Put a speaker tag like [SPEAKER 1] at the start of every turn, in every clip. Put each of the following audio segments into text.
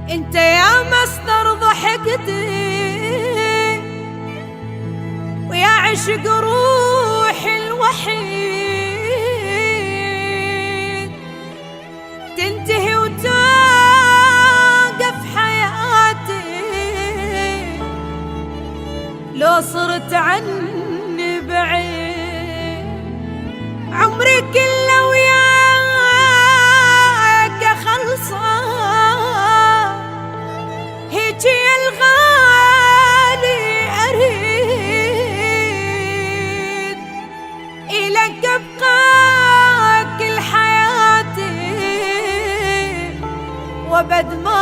[SPEAKER 1] انت يا مصدر ضحكتي ويا عشق روحي الوحيد، تنتهي وتوقف حياتي لو صرت عني بعيد. عمري كله وياك خلصان، هيجي يا الغالي أريد إلك أبقى كل حياتي، وأبد ما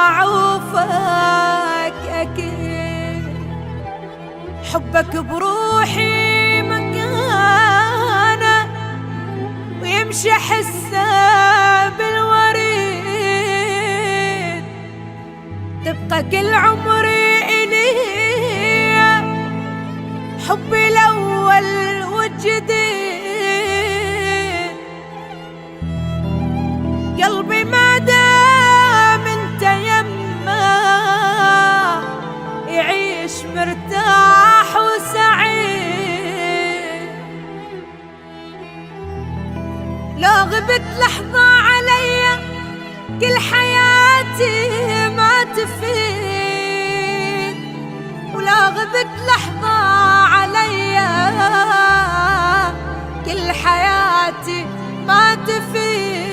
[SPEAKER 1] أعوفك أكيد. حبك بروحي مكانه ويمشي حسه بالوريد، تبقى كل عمري إلي حبي الأول والجديد. قلبي ما دام انت يمه يعيش مرتاح وسعيد. لو غبت لحظة عليا كل حياتي ما تفيد، ولو غبت لحظة عليا كل حياتي ما تفيد.